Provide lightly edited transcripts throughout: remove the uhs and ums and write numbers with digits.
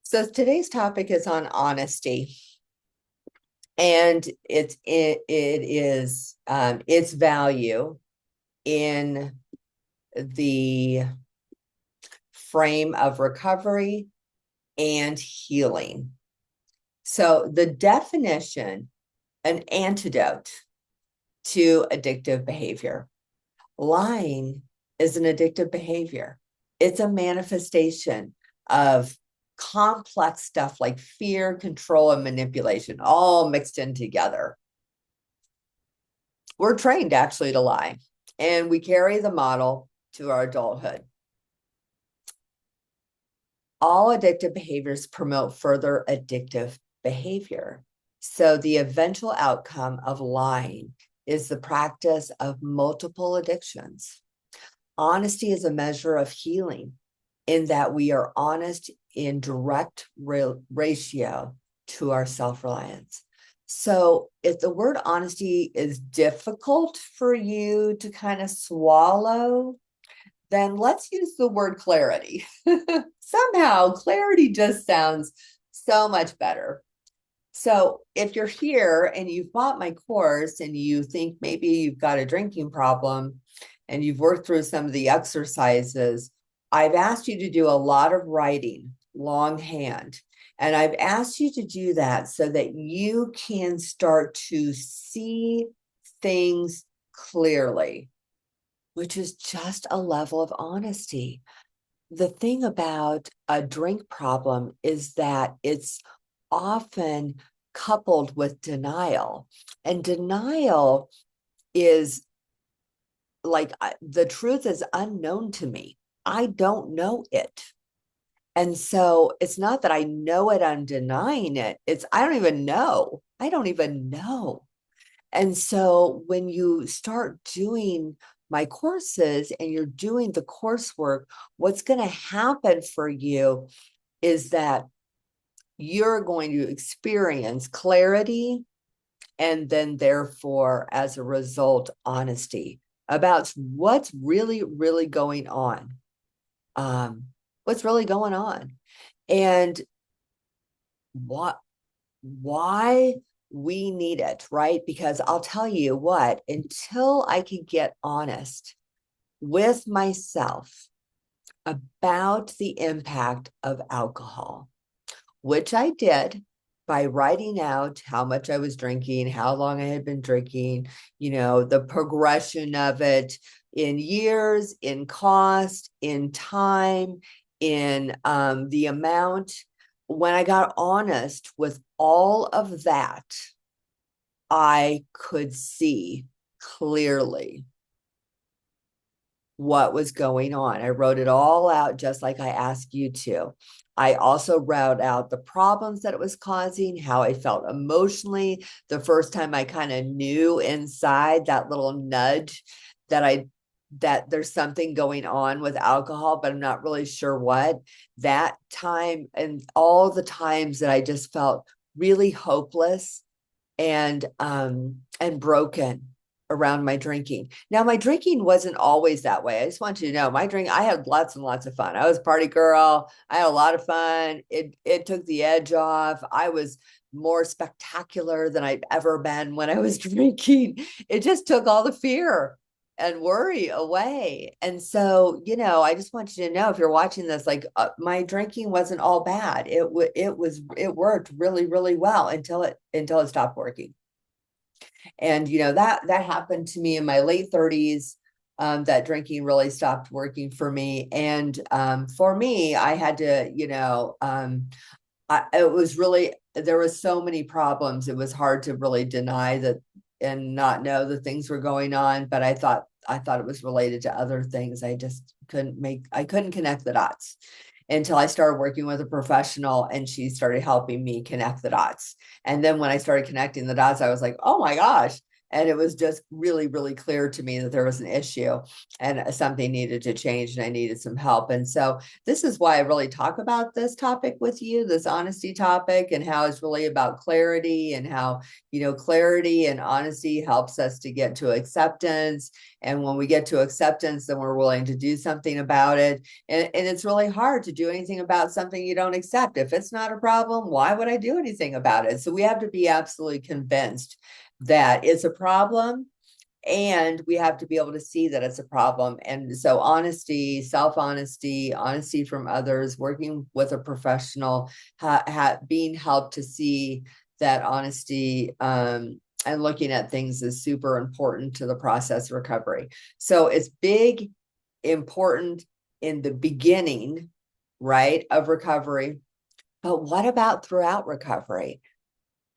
So today's topic is on honesty, and it is its value in the frame of recovery and healing. So the definition, an antidote to addictive behavior. Lying is an addictive behavior. It's a manifestation of complex stuff like fear, control, and manipulation, all mixed in together. We're trained actually to lie, and we carry the model to our adulthood. All addictive behaviors promote further addictive behavior. So the eventual outcome of lying is the practice of multiple addictions. Honesty is a measure of healing in that we are honest in direct ratio to our self-reliance. So if the word honesty is difficult for you to kind of swallow, then let's use the word clarity. Somehow clarity just sounds so much better. So if you're here and you've bought my course and you think maybe you've got a drinking problem and you've worked through some of the exercises, I've asked you to do a lot of writing longhand. And I've asked you to do that so that you can start to see things clearly, which is just a level of honesty. The thing about a drink problem is that it's often coupled with denial. And denial is like the truth is unknown to me. I don't know it. And so it's not that I know it, I'm denying it. It's I don't even know. I don't even know. And so when you start doing my courses and you're doing the coursework, what's going to happen for you is that you're going to experience clarity and then therefore as a result honesty about what's really really going on, what's really going on, and what why we need it, right? Because I'll tell you what, until I could get honest with myself about the impact of alcohol, which I did by writing out how much I was drinking, how long I had been drinking, the progression of it in years, in cost, in time, in the amount. When I got honest with all of that, I could see clearly what was going on. I wrote it all out just like I asked you to. I also wrote out the problems that it was causing, how I felt emotionally. The first time I kind of knew inside that little nudge that there's something going on with alcohol, but I'm not really sure what. That time and all the times that I just felt really hopeless and broken around my drinking. Now, my drinking wasn't always that way. I just want you to know I had lots and lots of fun. I was a party girl. I had a lot of fun. It took the edge off. I was more spectacular than I've ever been when I was drinking. It just took all the fear and worry away. And so, I just want you to know, if you're watching this, like my drinking wasn't all bad. It worked really, really well until it stopped working. And that happened to me in my late 30s. That drinking really stopped working for me. And for me, I had to, it was really, there was so many problems. It was hard to really deny that and not know that things were going on. But I thought it was related to other things. I couldn't connect the dots until I started working with a professional and she started helping me connect the dots. And then when I started connecting the dots, I was like, oh my gosh, And it was just really, really clear to me that there was an issue and something needed to change and I needed some help. And so this is why I really talk about this topic with you, this honesty topic, and how it's really about clarity and how, clarity and honesty helps us to get to acceptance. And when we get to acceptance, then we're willing to do something about it. And it's really hard to do anything about something you don't accept. If it's not a problem, why would I do anything about it? So we have to be absolutely convinced that it's a problem, and we have to be able to see that it's a problem. And so honesty, self-honesty, honesty from others, working with a professional, being helped to see that honesty, and looking at things is super important to the process of recovery. So it's big, important in the beginning, right, of recovery. But what about throughout recovery?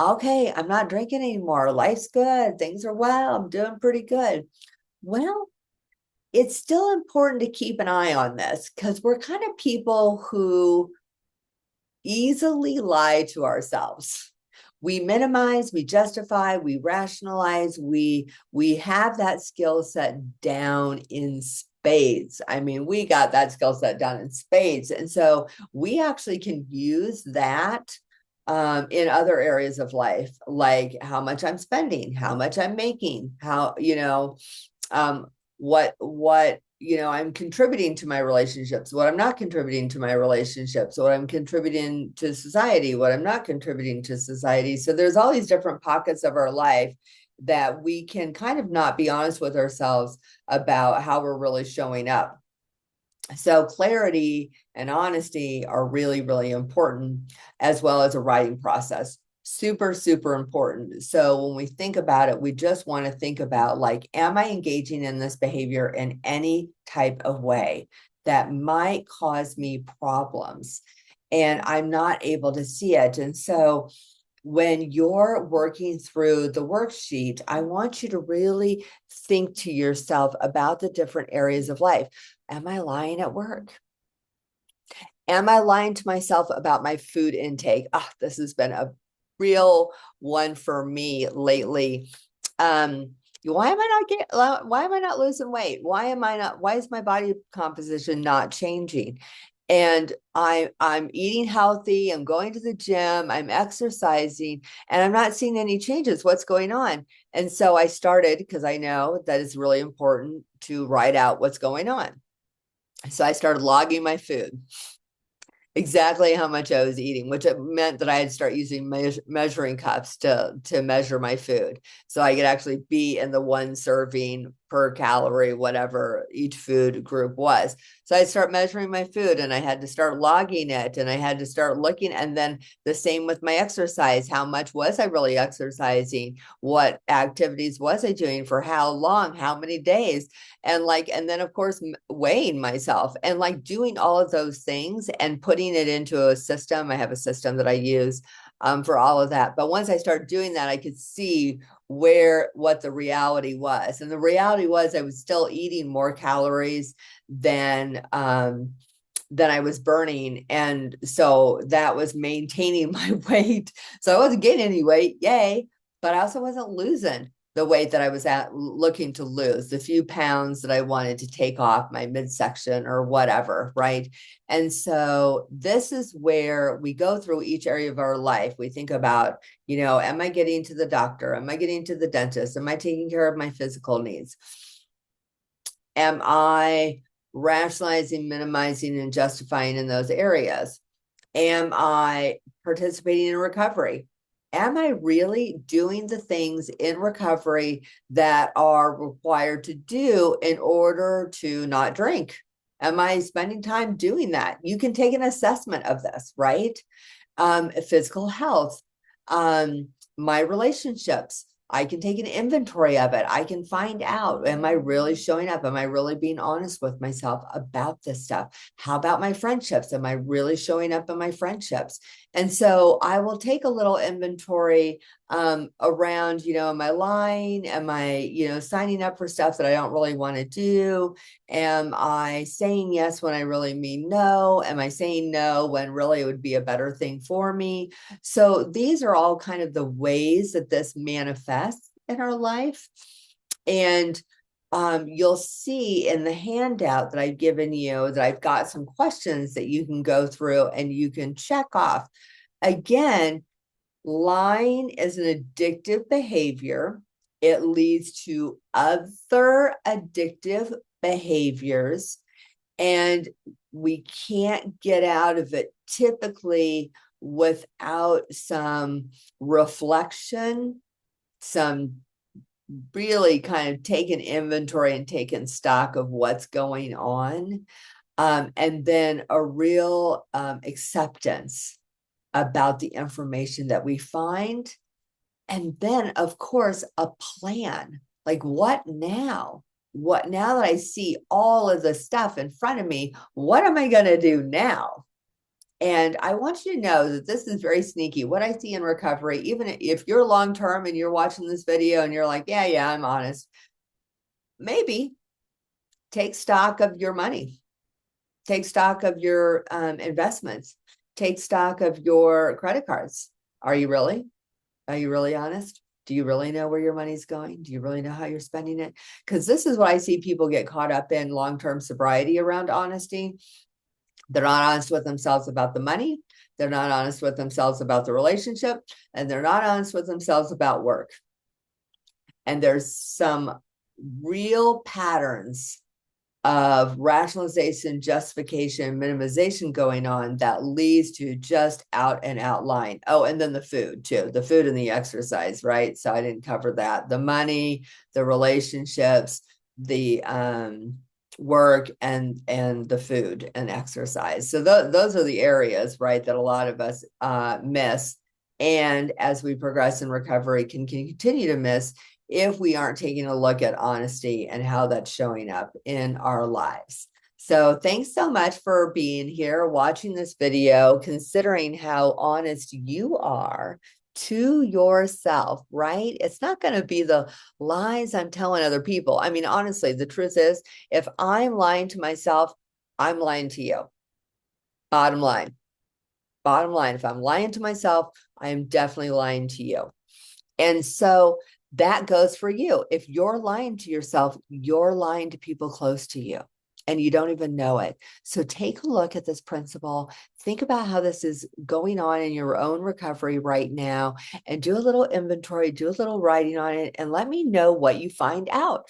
Okay, I'm not drinking anymore. Life's good. Things are well. I'm doing pretty good. Well, it's still important to keep an eye on this because we're kind of people who easily lie to ourselves. We minimize, we justify, we rationalize, we have that skill set down in spades. I mean, we got that skill set down in spades. And so we actually can use that in other areas of life, like how much I'm spending, how much I'm making, how, what I'm contributing to my relationships, what I'm not contributing to my relationships, what I'm contributing to society, what I'm not contributing to society. So there's all these different pockets of our life that we can kind of not be honest with ourselves about how we're really showing up. So clarity and honesty are really, really important, as well as a writing process. Super, super important. So when we think about it, we just want to think about, like, am I engaging in this behavior in any type of way that might cause me problems? And I'm not able to see it. And so when you're working through the worksheet, I want you to really think to yourself about the different areas of life. Am I lying at work? Am I lying to myself about my food intake? Oh, this has been a real one for me lately. Why am I not losing weight? Why is my body composition not changing? And I'm eating healthy, I'm going to the gym, I'm exercising, and I'm not seeing any changes. What's going on? And so I started, because I know that it's really important to write out what's going on. So I started logging my food, exactly how much I was eating, which it meant that I had to start using measuring cups to measure my food. So I could actually be in the one serving per calorie, whatever each food group was. So I start measuring my food, and I had to start logging it, and I had to start looking. And then the same with my exercise. How much was I really exercising? What activities was I doing for how long? How many days? And then of course weighing myself and like doing all of those things and putting it into a system. I have a system that I use for all of that. But once I started doing that, I could see what the reality was. And the reality was I was still eating more calories than I was burning. And so that was maintaining my weight. So I wasn't getting any weight, yay, but I also wasn't losing the weight that I was looking to lose, the few pounds that I wanted to take off my midsection or whatever, right? And so this is where we go through each area of our life. We think about, am I getting to the doctor? Am I getting to the dentist? Am I taking care of my physical needs? Am I rationalizing, minimizing, and justifying in those areas? Am I participating in recovery? Am I really doing the things in recovery that are required to do in order to not drink? Am I spending time doing that? You can take an assessment of this, right? Physical health, my relationships. I can take an inventory of it. I can find out, am I really showing up? Am I really being honest with myself about this stuff? How about my friendships? Am I really showing up in my friendships? And so I will take a little inventory around, am I lying? Am I, signing up for stuff that I don't really want to do? Am I saying yes when I really mean no? Am I saying no when really it would be a better thing for me? So these are all kind of the ways that this manifests. in our life. And you'll see in the handout that I've given you that I've got some questions that you can go through and you can check off. Again, lying is an addictive behavior. It leads to other addictive behaviors, and we can't get out of it typically without some reflection, some really kind of taking inventory and taking stock of what's going on, and then a real acceptance about the information that we find. And then, of course, a plan. Like, what now? What now that I see all of the stuff in front of me, what am I going to do now? And I want you to know that this is very sneaky. What I see in recovery, even if you're long term and you're watching this video and you're like, yeah, I'm honest, maybe take stock of your money, take stock of your investments, take stock of your credit cards. Are you really? Are you really honest? Do you really know where your money's going? Do you really know how you're spending it? Because this is what I see people get caught up in long-term sobriety around honesty. They're not honest with themselves about the money. They're not honest with themselves about the relationship. And they're not honest with themselves about work. And there's some real patterns of rationalization, justification, minimization going on that leads to just out and out lying. Oh, and then the food too, the food and the exercise, right? So I didn't cover that. The money, the relationships, the work, and the food and exercise. So those are the areas, right, that a lot of us miss. And as we progress in recovery, can continue to miss if we aren't taking a look at honesty and how that's showing up in our lives. So thanks so much for being here, watching this video, considering how honest you are to yourself, right? It's not going to be the lies I'm telling other people. I mean, honestly, the truth is, if I'm lying to myself, I'm lying to you. Bottom line. Bottom line, if I'm lying to myself, I am definitely lying to you. And so that goes for you. If you're lying to yourself, you're lying to people close to you and you don't even know it. So take a look at this principle. Think about how this is going on in your own recovery right now and do a little inventory, do a little writing on it, and let me know what you find out.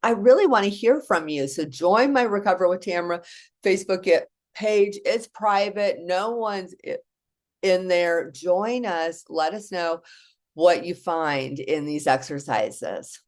I really want to hear from you. So join my Recover with Tamara Facebook page. It's private. No one's in there. Join us. Let us know what you find in these exercises.